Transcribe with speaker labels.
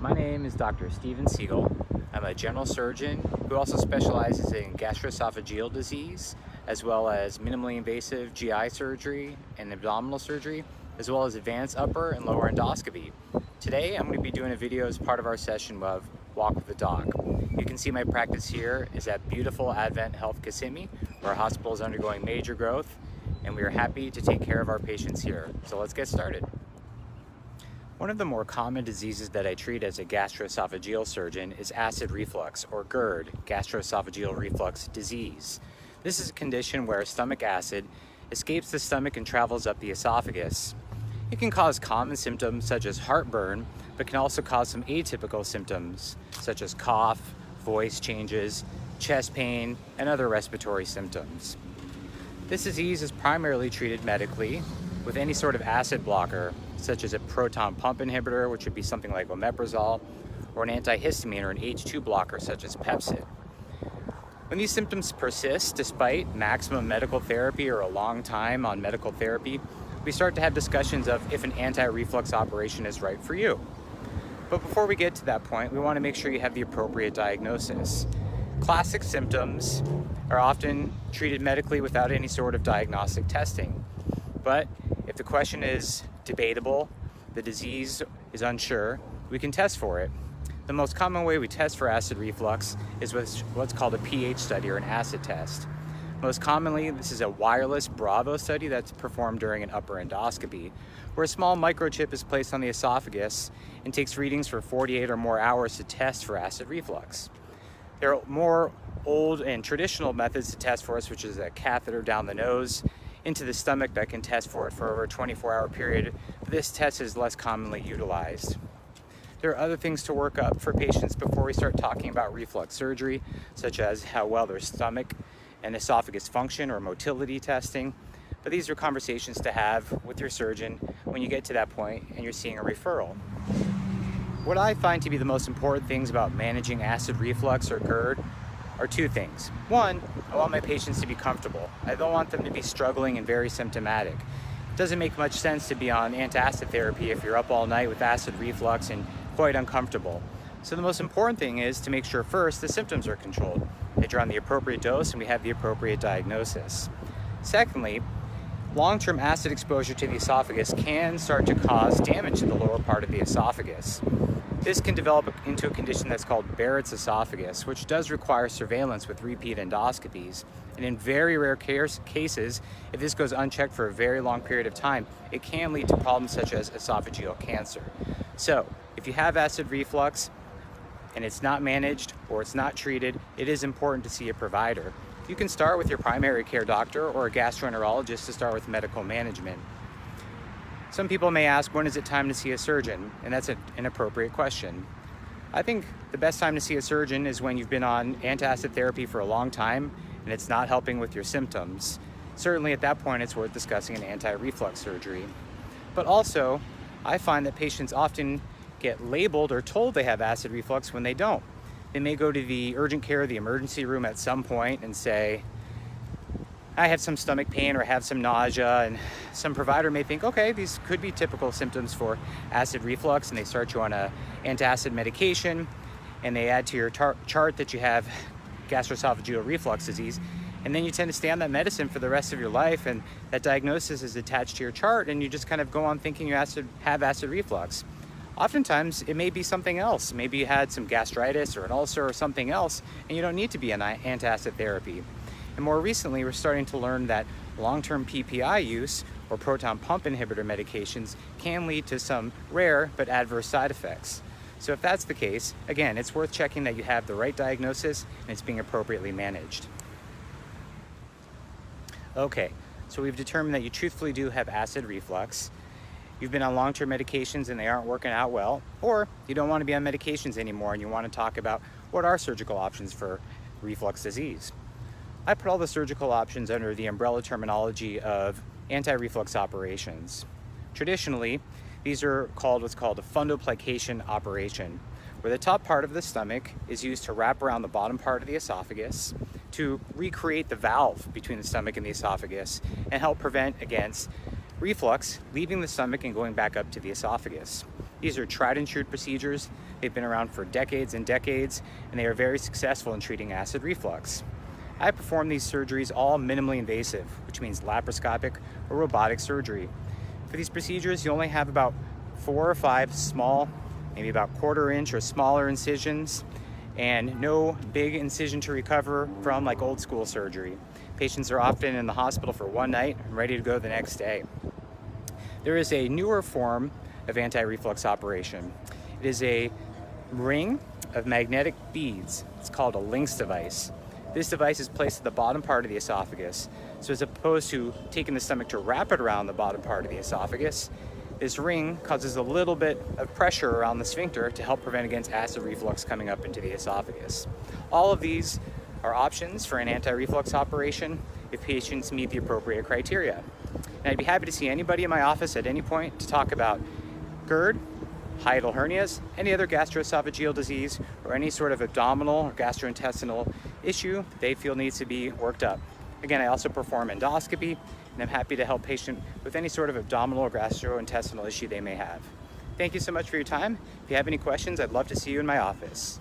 Speaker 1: My name is Dr. Steven Siegel. I'm a general surgeon who also specializes in gastroesophageal disease, as well as minimally invasive GI surgery and abdominal surgery, as well as advanced upper and lower endoscopy. Today, I'm going to be doing a video as part of our session of Walk with the Doc. You can see my practice here is at beautiful Advent Health Kissimmee, where our hospital is undergoing major growth, and we are happy to take care of our patients here. So let's get started. One of the more common diseases that I treat as a gastroesophageal surgeon is acid reflux, or GERD, gastroesophageal reflux disease. This is a condition where stomach acid escapes the stomach and travels up the esophagus. It can cause common symptoms such as heartburn, but can also cause some atypical symptoms such as cough, voice changes, chest pain, and other respiratory symptoms. This disease is primarily treated medically with any sort of acid blocker, such as a proton pump inhibitor, which would be something like omeprazole, or an antihistamine or an H2 blocker, such as Pepcid. When these symptoms persist despite maximum medical therapy or a long time on medical therapy, we start to have discussions of if an anti-reflux operation is right for you. But before we get to that point, we want to make sure you have the appropriate diagnosis. Classic symptoms are often treated medically without any sort of diagnostic testing. But if the question is debatable, the disease is unsure, we can test for it. The most common way we test for acid reflux is with what's called a pH study or an acid test. Most commonly, this is a wireless Bravo study that's performed during an upper endoscopy, where a small microchip is placed on the esophagus and takes readings for 48 or more hours to test for acid reflux. There are more old and traditional methods to test for us, which is a catheter down the nose into the stomach that can test for it for over a 24-hour period. But this test is less commonly utilized. There are other things to work up for patients before we start talking about reflux surgery, such as how well their stomach and esophagus function or motility testing. But these are conversations to have with your surgeon when you get to that point and you're seeing a referral. What I find to be the most important things about managing acid reflux or GERD are two things. One, I want my patients to be comfortable. I don't want them to be struggling and very symptomatic. It doesn't make much sense to be on antacid therapy if you're up all night with acid reflux and quite uncomfortable. So the most important thing is to make sure first the symptoms are controlled, that you're on the appropriate dose and we have the appropriate diagnosis. Secondly, long-term acid exposure to the esophagus can start to cause damage to the lower part of the esophagus. This can develop into a condition that's called Barrett's esophagus, which does require surveillance with repeat endoscopies. And in very rare cases, if this goes unchecked for a very long period of time, it can lead to problems such as esophageal cancer. So, if you have acid reflux and it's not managed or it's not treated, it is important to see a provider. You can start with your primary care doctor or a gastroenterologist to start with medical management. Some people may ask, when is it time to see a surgeon? And that's an appropriate question. I think the best time to see a surgeon is when you've been on antacid therapy for a long time and it's not helping with your symptoms. Certainly at that point, it's worth discussing an anti-reflux surgery. But also, I find that patients often get labeled or told they have acid reflux when they don't. They may go to the urgent care or the emergency room at some point and say, I have some stomach pain or have some nausea, and some provider may think, okay, these could be typical symptoms for acid reflux, and they start you on a antacid medication, and they add to your chart that you have gastroesophageal reflux disease, and then you tend to stay on that medicine for the rest of your life, and that diagnosis is attached to your chart, and you just kind of go on thinking you have acid reflux. Oftentimes, it may be something else. Maybe you had some gastritis or an ulcer or something else, and you don't need to be on antacid therapy. And more recently, we're starting to learn that long-term PPI use or proton pump inhibitor medications can lead to some rare but adverse side effects. So if that's the case, again, it's worth checking that you have the right diagnosis and it's being appropriately managed. Okay, so we've determined that you truthfully do have acid reflux. You've been on long-term medications and they aren't working out well, or you don't want to be on medications anymore and you want to talk about what are surgical options for reflux disease. I put all the surgical options under the umbrella terminology of anti-reflux operations. Traditionally, these are called what's called a fundoplication operation, where the top part of the stomach is used to wrap around the bottom part of the esophagus to recreate the valve between the stomach and the esophagus and help prevent against reflux leaving the stomach and going back up to the esophagus. These are tried and true procedures. They've been around for decades and decades, and they are very successful in treating acid reflux. I perform these surgeries all minimally invasive, which means laparoscopic or robotic surgery. For these procedures, you only have about 4 or 5 small, maybe about 1/4 inch or smaller incisions, and no big incision to recover from like old school surgery. Patients are often in the hospital for one night and ready to go the next day. There is a newer form of anti-reflux operation. It is a ring of magnetic beads. It's called a Lynx device. This device is placed at the bottom part of the esophagus. So as opposed to taking the stomach to wrap it around the bottom part of the esophagus, this ring causes a little bit of pressure around the sphincter to help prevent against acid reflux coming up into the esophagus. All of these are options for an anti-reflux operation if patients meet the appropriate criteria. And I'd be happy to see anybody in my office at any point to talk about GERD, hiatal hernias, any other gastroesophageal disease, or any sort of abdominal or gastrointestinal issue that they feel needs to be worked up. Again, I also perform endoscopy, and I'm happy to help patients with any sort of abdominal or gastrointestinal issue they may have. Thank you so much for your time. If you have any questions, I'd love to see you in my office.